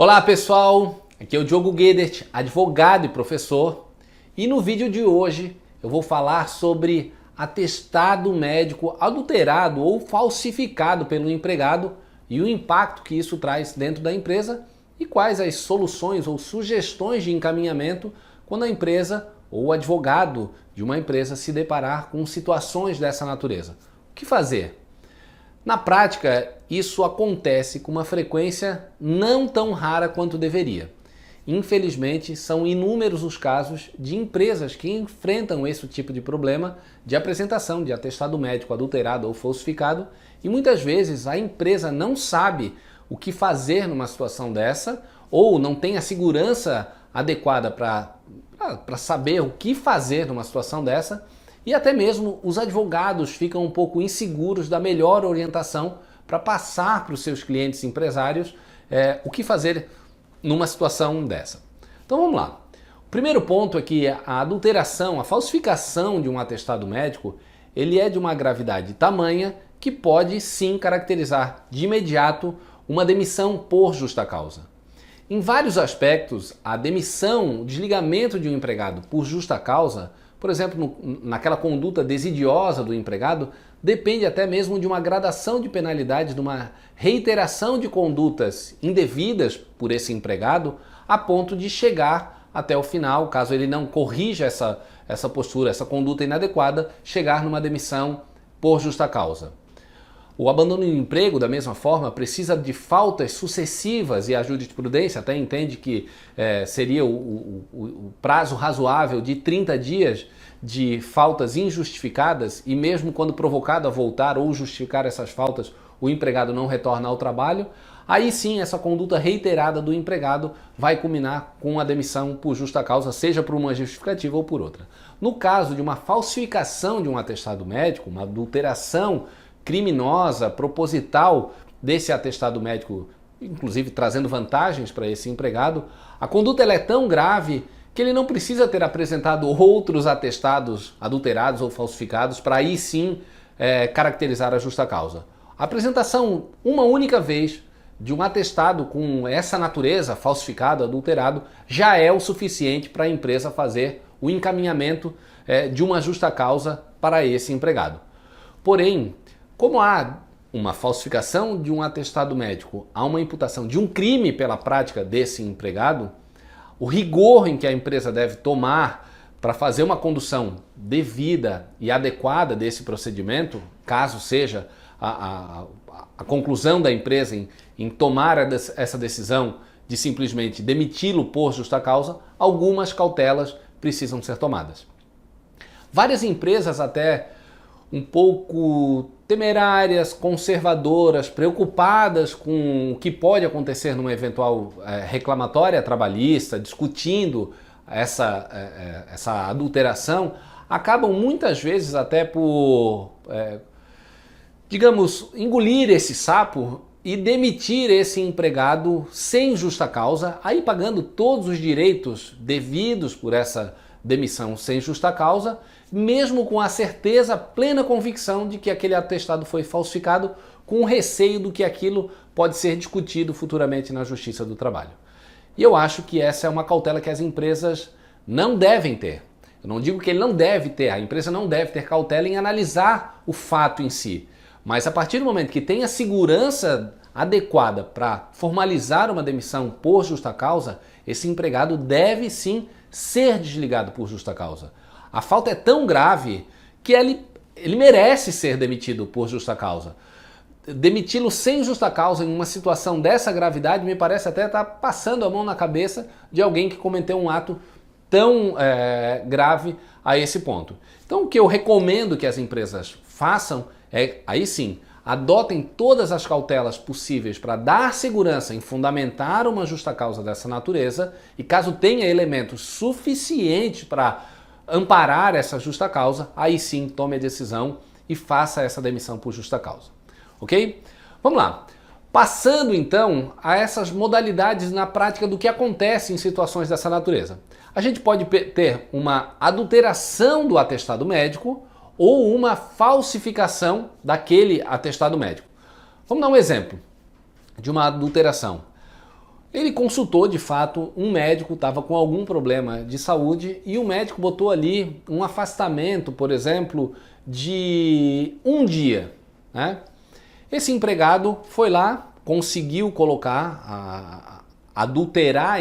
Olá pessoal, aqui é o Diogo Guedert, advogado e professor, e no vídeo de hoje eu vou falar sobre atestado médico adulterado ou falsificado pelo empregado e o impacto que isso traz dentro da empresa e quais as soluções ou sugestões de encaminhamento quando a empresa ou o advogado de uma empresa se deparar com situações dessa natureza. O que fazer? Na prática, isso acontece com uma frequência não tão rara quanto deveria. Infelizmente, são inúmeros os casos de empresas que enfrentam esse tipo de problema de apresentação de atestado médico adulterado ou falsificado e muitas vezes a empresa não sabe o que fazer numa situação dessa ou não tem a segurança adequada para saber o que fazer numa situação dessa. E até mesmo os advogados ficam um pouco inseguros da melhor orientação para passar para os seus clientes empresários o que fazer numa situação dessa. Então vamos lá. O primeiro ponto é que a adulteração, a falsificação de um atestado médico, ele é de uma gravidade tamanha que pode sim caracterizar de imediato uma demissão por justa causa. Em vários aspectos, a demissão, o desligamento de um empregado por justa causa, por exemplo, naquela conduta desidiosa do empregado, depende até mesmo de uma gradação de penalidade, de uma reiteração de condutas indevidas por esse empregado, a ponto de chegar até o final, caso ele não corrija essa postura, essa conduta inadequada, chegar numa demissão por justa causa. O abandono do emprego, da mesma forma, precisa de faltas sucessivas e a jurisprudência até entende que seria o prazo razoável de 30 dias de faltas injustificadas e mesmo quando provocado a voltar ou justificar essas faltas, o empregado não retorna ao trabalho, aí sim essa conduta reiterada do empregado vai culminar com a demissão por justa causa, seja por uma justificativa ou por outra. No caso de uma falsificação de um atestado médico, uma adulteração criminosa, proposital desse atestado médico, inclusive trazendo vantagens para esse empregado, a conduta ela é tão grave que ele não precisa ter apresentado outros atestados adulterados ou falsificados para aí sim caracterizar a justa causa. A apresentação uma única vez de um atestado com essa natureza, falsificado, adulterado, já é o suficiente para a empresa fazer o encaminhamento de uma justa causa para esse empregado. Porém, como há uma falsificação de um atestado médico, há uma imputação de um crime pela prática desse empregado, o rigor em que a empresa deve tomar para fazer uma condução devida e adequada desse procedimento, caso seja a conclusão da empresa em tomar essa decisão de simplesmente demiti-lo por justa causa, algumas cautelas precisam ser tomadas. Várias empresas até um pouco temerárias, conservadoras, preocupadas com o que pode acontecer numa eventual reclamatória trabalhista, discutindo essa adulteração, acabam muitas vezes até por, digamos, engolir esse sapo e demitir esse empregado sem justa causa, aí pagando todos os direitos devidos por essa demissão sem justa causa, mesmo com a certeza, plena convicção de que aquele atestado foi falsificado, com o receio do que aquilo pode ser discutido futuramente na Justiça do Trabalho. E eu acho que essa é uma cautela que as empresas não devem ter. Eu não digo que ele não deve ter, a empresa não deve ter cautela em analisar o fato em si, mas a partir do momento que tem a segurança adequada para formalizar uma demissão por justa causa, esse empregado deve sim ser desligado por justa causa. A falta é tão grave que ele merece ser demitido por justa causa. Demiti-lo sem justa causa em uma situação dessa gravidade me parece até estar passando a mão na cabeça de alguém que cometeu um ato tão grave a esse ponto. Então o que eu recomendo que as empresas façam é, aí sim, adotem todas as cautelas possíveis para dar segurança em fundamentar uma justa causa dessa natureza e caso tenha elementos suficientes para amparar essa justa causa, aí sim tome a decisão e faça essa demissão por justa causa. Ok? Vamos lá. Passando então a essas modalidades na prática do que acontece em situações dessa natureza. A gente pode ter uma adulteração do atestado médico ou uma falsificação daquele atestado médico. Vamos dar um exemplo de uma adulteração. Ele consultou de fato um médico, estava com algum problema de saúde e o médico botou ali um afastamento, por exemplo, de um dia, né? Esse empregado foi lá, conseguiu colocar, adulterar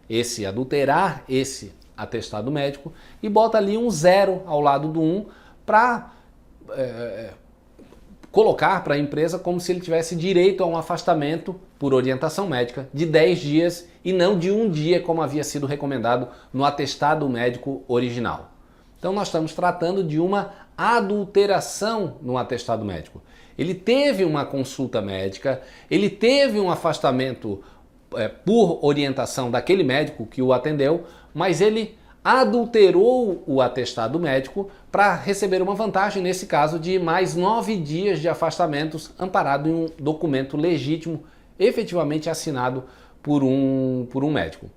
esse atestado médico e bota ali um 0 ao lado do 1 para colocar para a empresa como se ele tivesse direito a um afastamento por orientação médica de 10 dias e não de um dia como havia sido recomendado no atestado médico original. Então nós estamos tratando de uma adulteração no atestado médico. Ele teve uma consulta médica, ele teve um afastamento por orientação daquele médico que o atendeu, mas ele adulterou o atestado médico para receber uma vantagem, nesse caso, de mais 9 dias de afastamentos amparado em um documento legítimo, efetivamente assinado por um médico.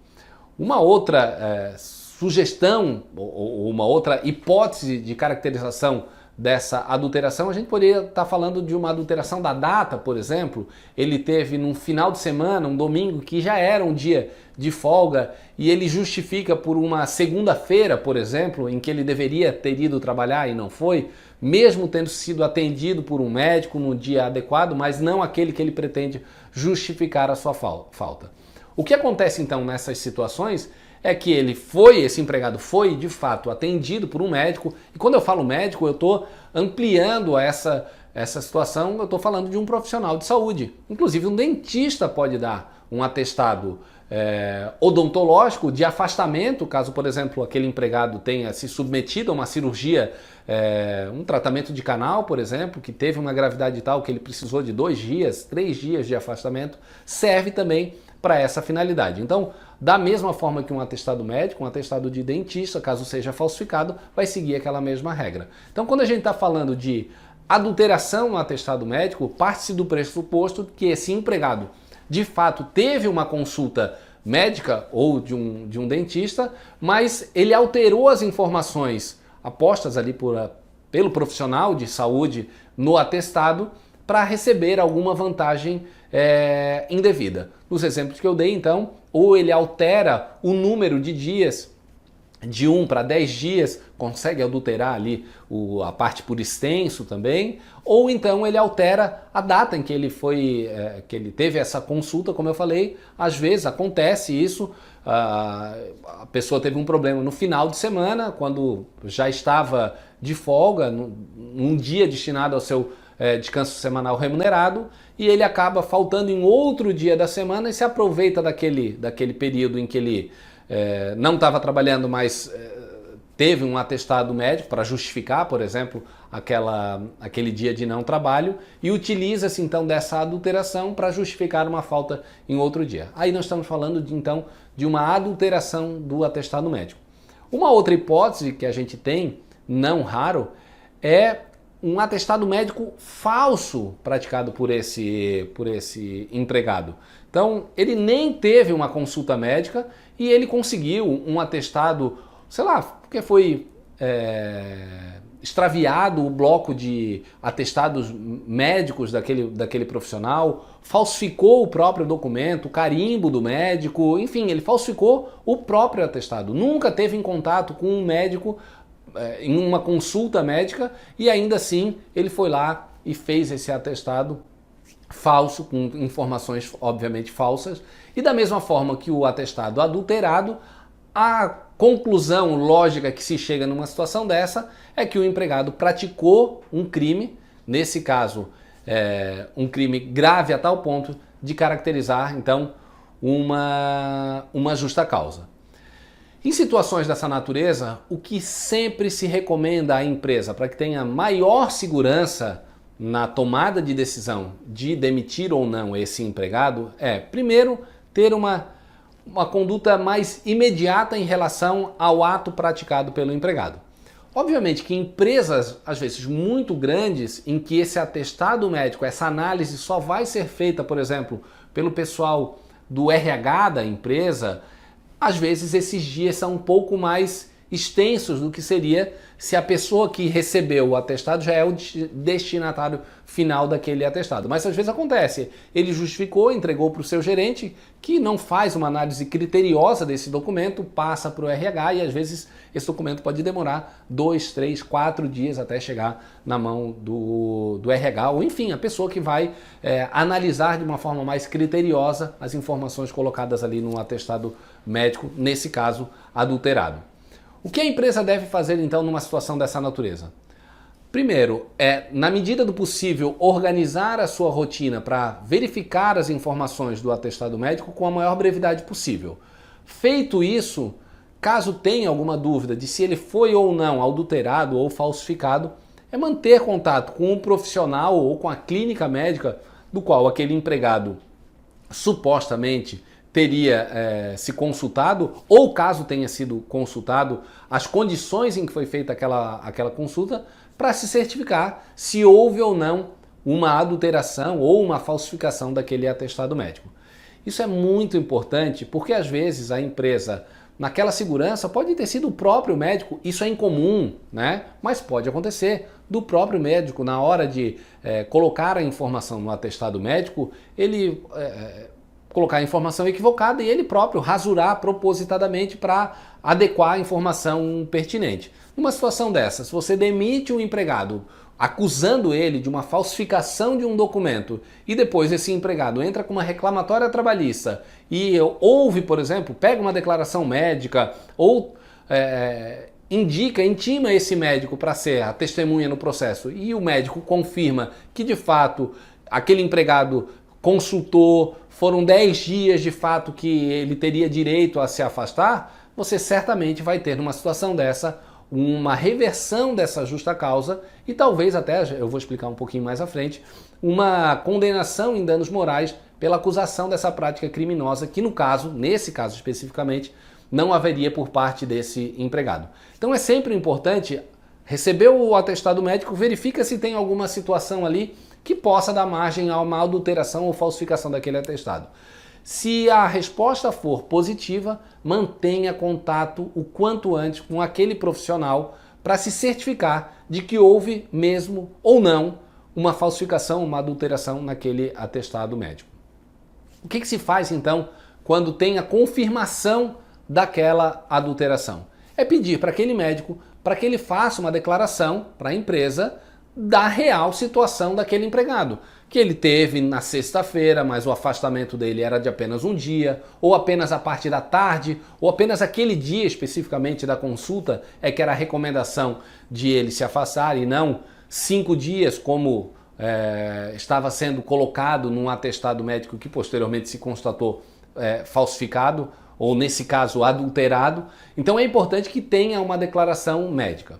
Uma outra sugestão, ou uma outra hipótese de caracterização dessa adulteração, a gente poderia estar falando de uma adulteração da data, por exemplo. Ele teve num final de semana, um domingo, que já era um dia de folga, e ele justifica por uma segunda-feira, por exemplo, em que ele deveria ter ido trabalhar e não foi, mesmo tendo sido atendido por um médico no dia adequado, mas não aquele que ele pretende justificar a sua falta. O que acontece então nessas situações é que esse empregado foi de fato atendido por um médico, e quando eu falo médico eu estou ampliando essa situação, eu estou falando de um profissional de saúde. Inclusive um dentista pode dar um atestado odontológico de afastamento, caso por exemplo aquele empregado tenha se submetido a uma cirurgia, um tratamento de canal, por exemplo, que teve uma gravidade tal que ele precisou de 2 dias, 3 dias de afastamento, serve também para essa finalidade. Então, da mesma forma que um atestado médico, um atestado de dentista, caso seja falsificado, vai seguir aquela mesma regra. Então, quando a gente está falando de adulteração no atestado médico, parte-se do pressuposto que esse empregado, de fato, teve uma consulta médica ou de um dentista, mas ele alterou as informações apostas ali pelo profissional de saúde no atestado para receber alguma vantagem indevida. Nos exemplos que eu dei, então, ou ele altera o número de dias de 1 para 10 dias, consegue adulterar ali a parte por extenso também, ou então ele altera a data em que ele que ele teve essa consulta, como eu falei. Às vezes acontece isso, a pessoa teve um problema no final de semana, quando já estava de folga, num dia destinado ao seu descanso semanal remunerado, e ele acaba faltando em outro dia da semana e se aproveita daquele período em que ele não estava trabalhando, mas teve um atestado médico para justificar, por exemplo, aquele dia de não trabalho, e utiliza-se então dessa adulteração para justificar uma falta em outro dia. Aí nós estamos falando então de uma adulteração do atestado médico. Uma outra hipótese que a gente tem, não raro, é um atestado médico falso praticado por esse empregado. Então, ele nem teve uma consulta médica e ele conseguiu um atestado, sei lá, porque foi extraviado o bloco de atestados médicos daquele profissional, falsificou o próprio documento, o carimbo do médico, enfim, ele falsificou o próprio atestado. Nunca teve em contato com um médico em uma consulta médica e ainda assim ele foi lá e fez esse atestado falso, com informações obviamente falsas, e da mesma forma que o atestado adulterado, a conclusão lógica que se chega numa situação dessa é que o empregado praticou um crime, nesse caso um crime grave a tal ponto de caracterizar então uma justa causa. Em situações dessa natureza, o que sempre se recomenda à empresa para que tenha maior segurança na tomada de decisão de demitir ou não esse empregado é, primeiro, ter uma conduta mais imediata em relação ao ato praticado pelo empregado. Obviamente que empresas, às vezes muito grandes, em que esse atestado médico, essa análise só vai ser feita, por exemplo, pelo pessoal do RH da empresa, às vezes esses dias são um pouco mais extensos do que seria se a pessoa que recebeu o atestado já é o destinatário final daquele atestado. Mas às vezes acontece, ele justificou, entregou para o seu gerente, que não faz uma análise criteriosa desse documento, passa para o RH e às vezes esse documento pode demorar 2, 3, 4 dias até chegar na mão do RH, ou enfim, a pessoa que vai analisar de uma forma mais criteriosa as informações colocadas ali no atestado médico, nesse caso adulterado. O que a empresa deve fazer então numa situação dessa natureza? Primeiro, na medida do possível, organizar a sua rotina para verificar as informações do atestado médico com a maior brevidade possível. Feito isso, caso tenha alguma dúvida de se ele foi ou não adulterado ou falsificado, é manter contato com um profissional ou com a clínica médica do qual aquele empregado supostamente teria se consultado, ou caso tenha sido consultado, as condições em que foi feita aquela consulta, para se certificar se houve ou não uma adulteração ou uma falsificação daquele atestado médico. Isso é muito importante porque às vezes a empresa, naquela segurança, pode ter sido o próprio médico, isso é incomum, né? Mas pode acontecer do próprio médico, na hora de colocar a informação no atestado médico, ele colocar a informação equivocada e ele próprio rasurar propositadamente para adequar a informação pertinente. Numa situação dessa, se você demite um empregado acusando ele de uma falsificação de um documento e depois esse empregado entra com uma reclamatória trabalhista e houve, por exemplo, pega uma declaração médica ou intima esse médico para ser a testemunha no processo e o médico confirma que de fato aquele empregado consultou, foram 10 dias de fato que ele teria direito a se afastar, você certamente vai ter numa situação dessa uma reversão dessa justa causa e talvez até, eu vou explicar um pouquinho mais à frente, uma condenação em danos morais pela acusação dessa prática criminosa que nesse caso especificamente, não haveria por parte desse empregado. Então é sempre importante, recebeu o atestado médico, verifica se tem alguma situação ali que possa dar margem a uma adulteração ou falsificação daquele atestado. Se a resposta for positiva, mantenha contato o quanto antes com aquele profissional para se certificar de que houve mesmo ou não uma falsificação, uma adulteração naquele atestado médico. O que se faz então quando tem a confirmação daquela adulteração? É pedir para aquele médico para que ele faça uma declaração para a empresa da real situação daquele empregado, que ele teve na sexta-feira, mas o afastamento dele era de apenas um dia, ou apenas a parte da tarde, ou apenas aquele dia especificamente da consulta é que era a recomendação de ele se afastar e não 5 dias como estava sendo colocado num atestado médico que posteriormente se constatou falsificado, ou nesse caso adulterado. Então é importante que tenha uma declaração médica.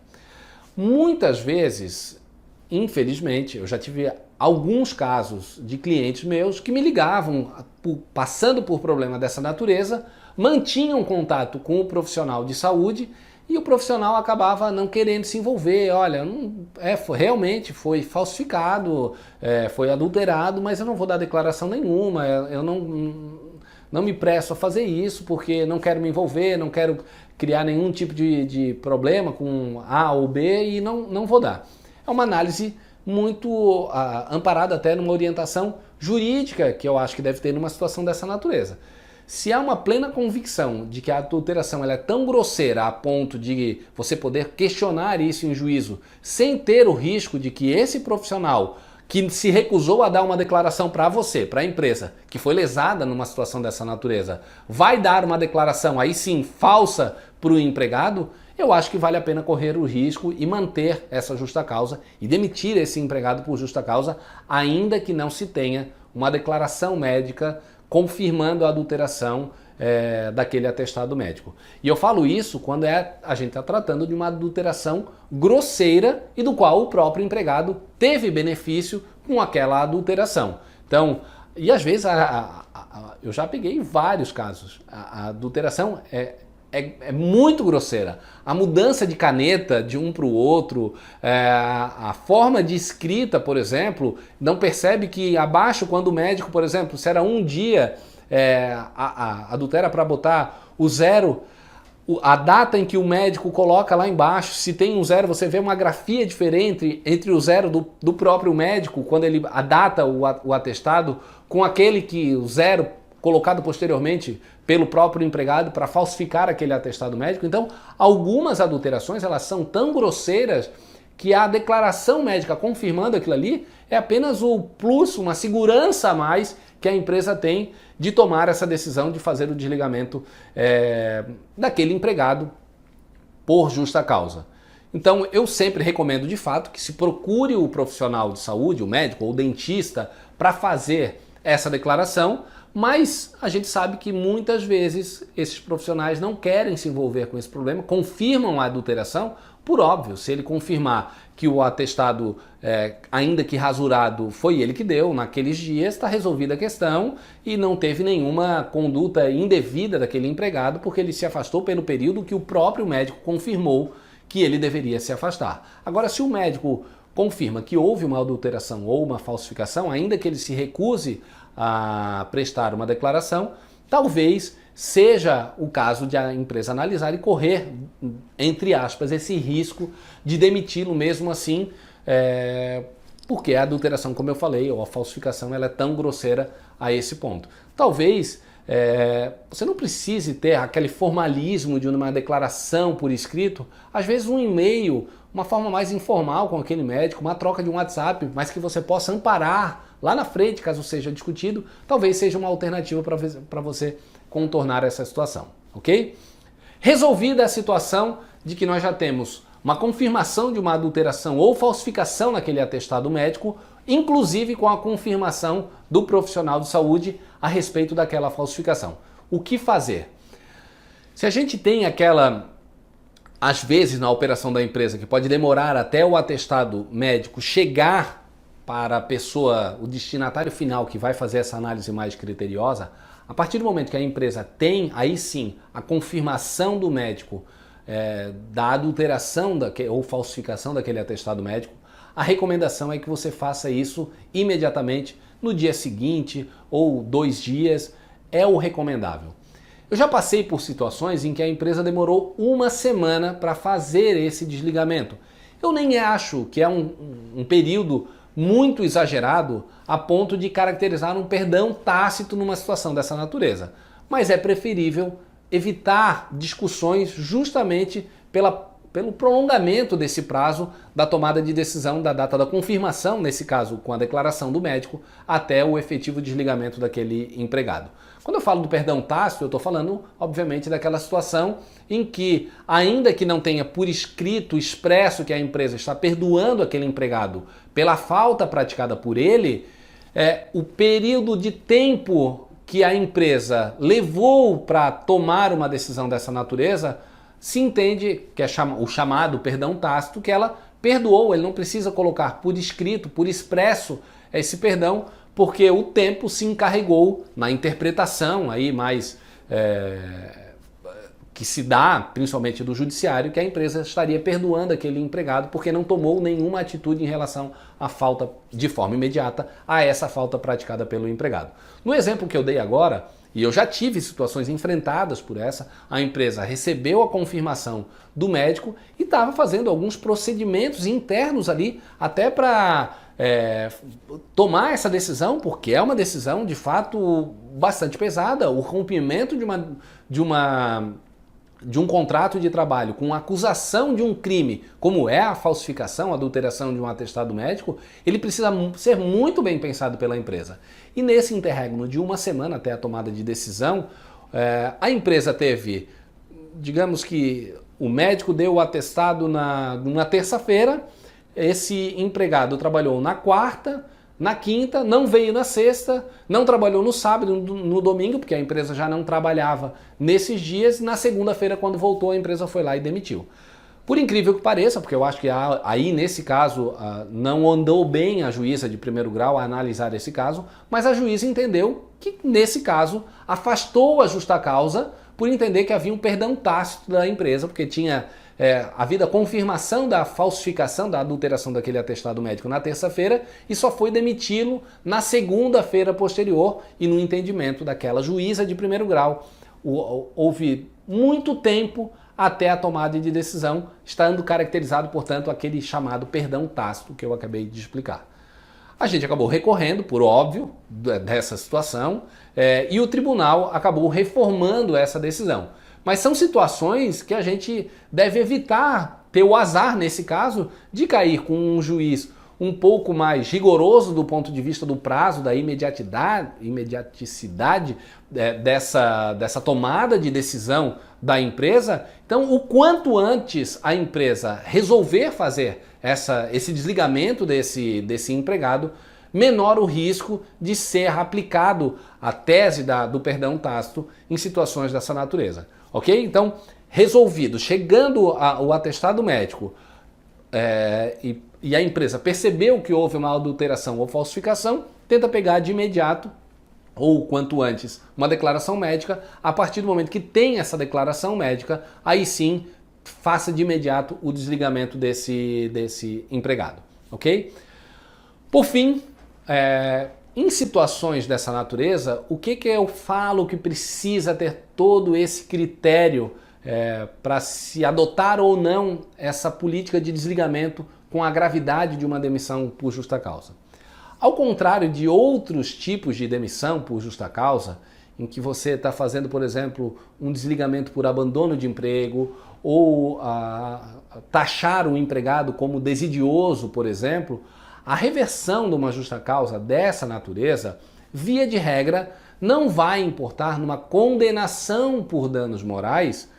Muitas vezes, infelizmente, eu já tive alguns casos de clientes meus que me ligavam passando por problema dessa natureza, mantinham contato com o profissional de saúde e o profissional acabava não querendo se envolver. Olha, realmente foi falsificado, foi adulterado, mas eu não vou dar declaração nenhuma, eu não me presto a fazer isso porque não quero me envolver, não quero criar nenhum tipo de problema com A ou B e não vou dar. É uma análise muito amparada até numa orientação jurídica que eu acho que deve ter numa situação dessa natureza. Se há uma plena convicção de que a adulteração ela é tão grosseira a ponto de você poder questionar isso em juízo sem ter o risco de que esse profissional que se recusou a dar uma declaração para você, para a empresa, que foi lesada numa situação dessa natureza, vai dar uma declaração aí sim falsa para o empregado, eu acho que vale a pena correr o risco e manter essa justa causa e demitir esse empregado por justa causa, ainda que não se tenha uma declaração médica confirmando a adulteração daquele atestado médico. E eu falo isso quando a gente está tratando de uma adulteração grosseira e do qual o próprio empregado teve benefício com aquela adulteração. Então, e às vezes eu já peguei vários casos. A adulteração é muito grosseira. A mudança de caneta de um para o outro, a forma de escrita, por exemplo, não percebe que abaixo, quando o médico, por exemplo, se era um dia, adultera para botar o 0, a data em que o médico coloca lá embaixo, se tem um zero, você vê uma grafia diferente entre o zero do próprio médico, quando ele data o atestado, com aquele que o zero colocado posteriormente pelo próprio empregado para falsificar aquele atestado médico. Então, algumas adulterações, elas são tão grosseiras que a declaração médica confirmando aquilo ali é apenas o plus, uma segurança a mais que a empresa tem de tomar essa decisão de fazer o desligamento daquele empregado por justa causa. Então, eu sempre recomendo de fato que se procure o profissional de saúde, o médico ou o dentista, para fazer essa declaração, mas a gente sabe que muitas vezes esses profissionais não querem se envolver com esse problema, confirmam a adulteração, por óbvio, se ele confirmar que o atestado, ainda que rasurado, foi ele que deu naqueles dias, está resolvida a questão e não teve nenhuma conduta indevida daquele empregado porque ele se afastou pelo período que o próprio médico confirmou que ele deveria se afastar. Agora, se o médico confirma que houve uma adulteração ou uma falsificação, ainda que ele se recuse a prestar uma declaração, talvez seja o caso de a empresa analisar e correr, entre aspas, esse risco de demiti-lo mesmo assim, porque a adulteração, como eu falei, ou a falsificação, ela é tão grosseira a esse ponto. Talvez você não precise ter aquele formalismo de uma declaração por escrito, às vezes um e-mail, uma forma mais informal com aquele médico, uma troca de um WhatsApp, mas que você possa amparar lá na frente, caso seja discutido, talvez seja uma alternativa para você contornar essa situação, ok? Resolvida a situação de que nós já temos uma confirmação de uma adulteração ou falsificação naquele atestado médico, inclusive com a confirmação do profissional de saúde a respeito daquela falsificação. O que fazer? Se a gente tem às vezes na operação da empresa, que pode demorar até o atestado médico chegar para a pessoa, o destinatário final que vai fazer essa análise mais criteriosa, a partir do momento que a empresa tem, aí sim, a confirmação do médico da adulteração ou falsificação daquele atestado médico, a recomendação é que você faça isso imediatamente no dia seguinte ou 2 dias, é o recomendável. Eu já passei por situações em que a empresa demorou 1 semana para fazer esse desligamento. Eu nem acho que é um período muito exagerado a ponto de caracterizar um perdão tácito numa situação dessa natureza. Mas é preferível evitar discussões justamente pelo prolongamento desse prazo da tomada de decisão da data da confirmação, nesse caso com a declaração do médico, até o efetivo desligamento daquele empregado. Quando eu falo do perdão tácito, eu estou falando, obviamente, daquela situação em que, ainda que não tenha por escrito expresso que a empresa está perdoando aquele empregado pela falta praticada por ele, o período de tempo que a empresa levou para tomar uma decisão dessa natureza, se entende que é o chamado perdão tácito, que ela perdoou, ele não precisa colocar por escrito, por expresso esse perdão, porque o tempo se encarregou na interpretação aí mais que se dá, principalmente do judiciário, que a empresa estaria perdoando aquele empregado porque não tomou nenhuma atitude em relação à falta, de forma imediata, a essa falta praticada pelo empregado. No exemplo que eu dei agora, e eu já tive situações enfrentadas por essa, a empresa recebeu a confirmação do médico e estava fazendo alguns procedimentos internos ali, até para tomar essa decisão, porque é uma decisão de fato bastante pesada, o rompimento de um contrato de trabalho com acusação de um crime, como é a falsificação, a adulteração de um atestado médico, ele precisa ser muito bem pensado pela empresa. E nesse interregno de 1 semana até a tomada de decisão, a empresa teve, digamos que o médico deu o atestado numa terça-feira, esse empregado trabalhou na quarta, na quinta, não veio na sexta, não trabalhou no sábado, no domingo, porque a empresa já não trabalhava nesses dias, e na segunda-feira, quando voltou, a empresa foi lá e demitiu. Por incrível que pareça, porque eu acho que aí nesse caso não andou bem a juíza de primeiro grau a analisar esse caso, mas a juíza entendeu que nesse caso afastou a justa causa por entender que havia um perdão tácito da empresa, porque tinha havido a confirmação da falsificação, da adulteração daquele atestado médico na terça-feira e só foi demiti-lo na segunda-feira posterior e no entendimento daquela juíza de primeiro grau. houve muito tempo até a tomada de decisão, estando caracterizado, portanto, aquele chamado perdão tácito que eu acabei de explicar. A gente acabou recorrendo, por óbvio, dessa situação, e o tribunal acabou reformando essa decisão. Mas são situações que a gente deve evitar ter o azar, nesse caso, de cair com um juiz um pouco mais rigoroso do ponto de vista do prazo, da imediaticidade dessa tomada de decisão da empresa. Então, o quanto antes a empresa resolver fazer esse desligamento desse empregado, menor o risco de ser aplicado a tese do perdão tácito em situações dessa natureza. Ok? Então, resolvido, chegando o atestado médico, e a empresa percebeu que houve uma adulteração ou falsificação, tenta pegar de imediato, ou quanto antes, uma declaração médica. A partir do momento que tem essa declaração médica, aí sim, faça de imediato o desligamento desse empregado. Ok? Por fim, em situações dessa natureza, o que eu falo que precisa ter todo esse critério para se adotar ou não essa política de desligamento com a gravidade de uma demissão por justa causa? Ao contrário de outros tipos de demissão por justa causa, em que você está fazendo, por exemplo, um desligamento por abandono de emprego ou taxar o empregado como desidioso, por exemplo, a reversão de uma justa causa dessa natureza, via de regra, não vai importar numa condenação por danos morais,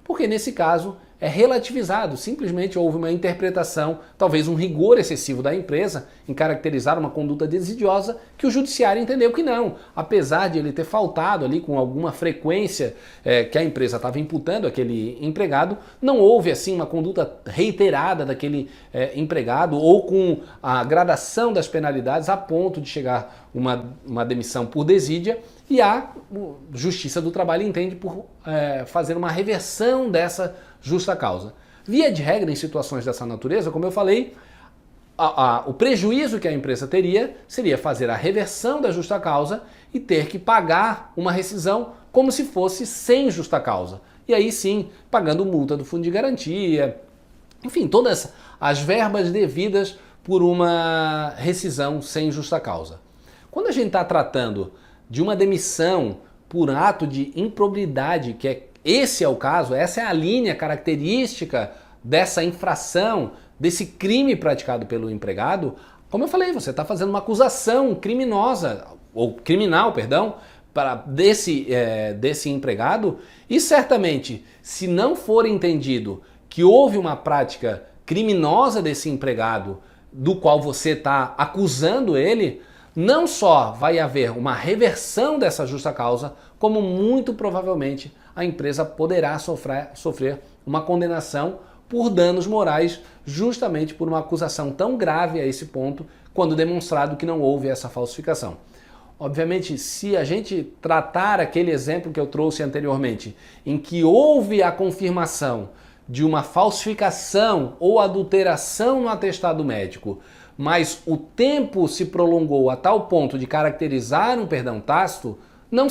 porque nesse caso é relativizado, simplesmente houve uma interpretação, talvez um rigor excessivo da empresa em caracterizar uma conduta desidiosa, que o judiciário entendeu que não, apesar de ele ter faltado ali com alguma frequência que a empresa estava imputando aquele empregado, não houve assim uma conduta reiterada daquele empregado ou com a gradação das penalidades a ponto de chegar uma demissão por desídia, e a Justiça do Trabalho entende por fazer uma reversão dessa justa causa. Via de regra, em situações dessa natureza, como eu falei, o prejuízo que a empresa teria seria fazer a reversão da justa causa e ter que pagar uma rescisão como se fosse sem justa causa. E aí sim, pagando multa do fundo de garantia, enfim, todas as verbas devidas por uma rescisão sem justa causa. Quando a gente está tratando de uma demissão por ato de improbidade, esse é o caso, essa é a linha característica dessa infração, desse crime praticado pelo empregado, como eu falei, você está fazendo uma acusação criminosa, ou criminal, perdão, desse empregado, e certamente, se não for entendido que houve uma prática criminosa desse empregado, do qual você está acusando ele, não só vai haver uma reversão dessa justa causa, como muito provavelmente a empresa poderá sofrer uma condenação por danos morais, justamente por uma acusação tão grave a esse ponto, quando demonstrado que não houve essa falsificação. Obviamente, se a gente tratar aquele exemplo que eu trouxe anteriormente, em que houve a confirmação de uma falsificação ou adulteração no atestado médico, mas o tempo se prolongou a tal ponto de caracterizar um perdão tácito, não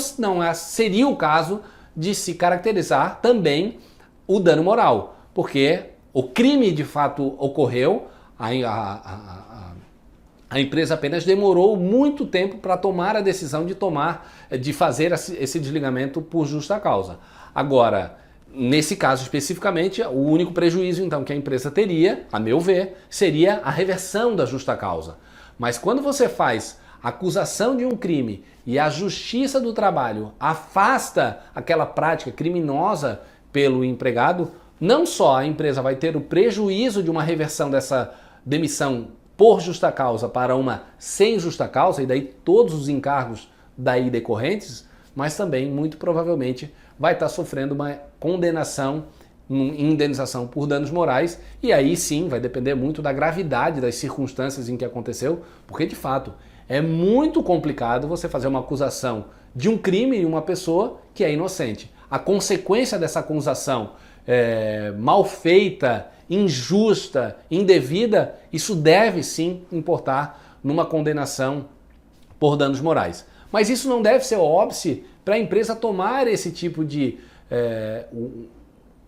seria o caso de se caracterizar também o dano moral, porque o crime de fato ocorreu, a empresa apenas demorou muito tempo para tomar a decisão de fazer esse desligamento por justa causa. Agora, nesse caso especificamente, o único prejuízo então que a empresa teria, a meu ver, seria a reversão da justa causa. Mas quando você faz acusação de um crime e a Justiça do Trabalho afasta aquela prática criminosa pelo empregado, não só a empresa vai ter o prejuízo de uma reversão dessa demissão por justa causa para uma sem justa causa, e daí todos os encargos daí decorrentes, mas também, muito provavelmente, vai estar sofrendo uma condenação, indenização por danos morais, e aí sim vai depender muito da gravidade das circunstâncias em que aconteceu, porque de fato é muito complicado você fazer uma acusação de um crime em uma pessoa que é inocente. A consequência dessa acusação mal feita, injusta, indevida, isso deve sim importar numa condenação por danos morais. Mas isso não deve ser o óbice para a empresa tomar esse tipo de...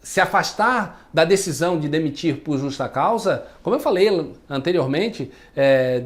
se afastar da decisão de demitir por justa causa, como eu falei anteriormente,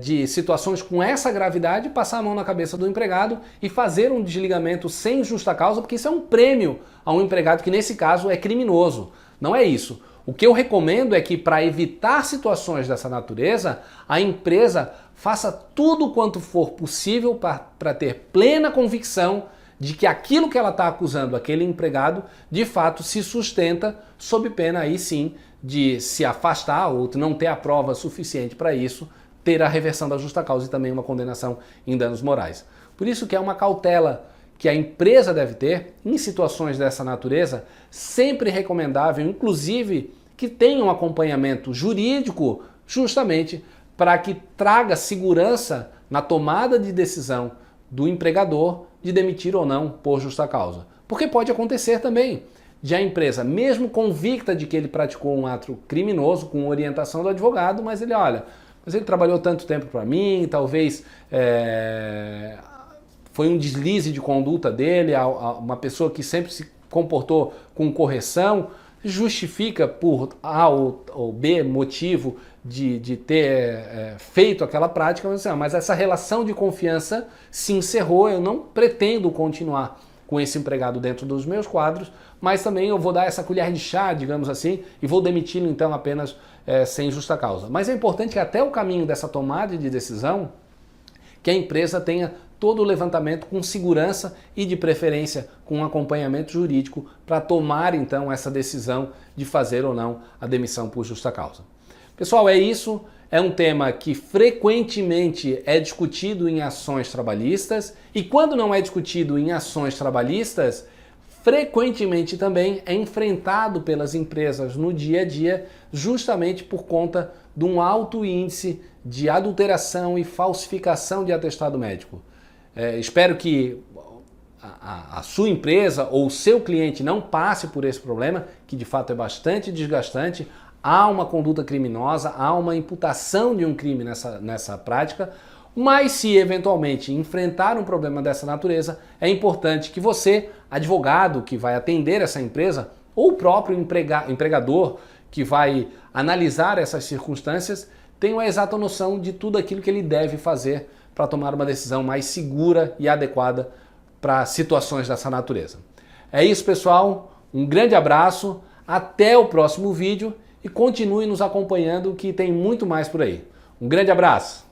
de situações com essa gravidade, passar a mão na cabeça do empregado e fazer um desligamento sem justa causa, porque isso é um prêmio a um empregado que nesse caso é criminoso. Não é isso. O que eu recomendo é que, para evitar situações dessa natureza, a empresa faça tudo quanto for possível para ter plena convicção de que aquilo que ela está acusando aquele empregado, de fato se sustenta, sob pena aí sim de se afastar ou não ter a prova suficiente para isso, ter a reversão da justa causa e também uma condenação em danos morais. Por isso que é uma cautela que a empresa deve ter em situações dessa natureza, sempre recomendável, inclusive que tenha um acompanhamento jurídico, justamente para que traga segurança na tomada de decisão do empregador de demitir ou não por justa causa. Porque pode acontecer também de a empresa, mesmo convicta de que ele praticou um ato criminoso com orientação do advogado, mas ele, olha, mas ele trabalhou tanto tempo para mim, talvez foi um deslize de conduta dele, uma pessoa que sempre se comportou com correção, justifica por A ou B motivo de ter feito aquela prática, mas essa relação de confiança se encerrou, eu não pretendo continuar com esse empregado dentro dos meus quadros, mas também eu vou dar essa colher de chá, digamos assim, e vou demiti-lo então apenas sem justa causa. Mas é importante que até o caminho dessa tomada de decisão, que a empresa tenha todo o levantamento com segurança e de preferência com acompanhamento jurídico para tomar então essa decisão de fazer ou não a demissão por justa causa. Pessoal, é isso. É um tema que frequentemente é discutido em ações trabalhistas e quando não é discutido em ações trabalhistas, frequentemente também é enfrentado pelas empresas no dia a dia justamente por conta de um alto índice de adulteração e falsificação de atestado médico. Espero que a sua empresa ou o seu cliente não passe por esse problema, que de fato é bastante desgastante. Há uma conduta criminosa, há uma imputação de um crime nessa prática, mas se eventualmente enfrentar um problema dessa natureza, é importante que você, advogado que vai atender essa empresa, ou o próprio empregador que vai analisar essas circunstâncias, tenha uma exata noção de tudo aquilo que ele deve fazer para tomar uma decisão mais segura e adequada para situações dessa natureza. É isso, pessoal. Um grande abraço, até o próximo vídeo e continue nos acompanhando que tem muito mais por aí. Um grande abraço!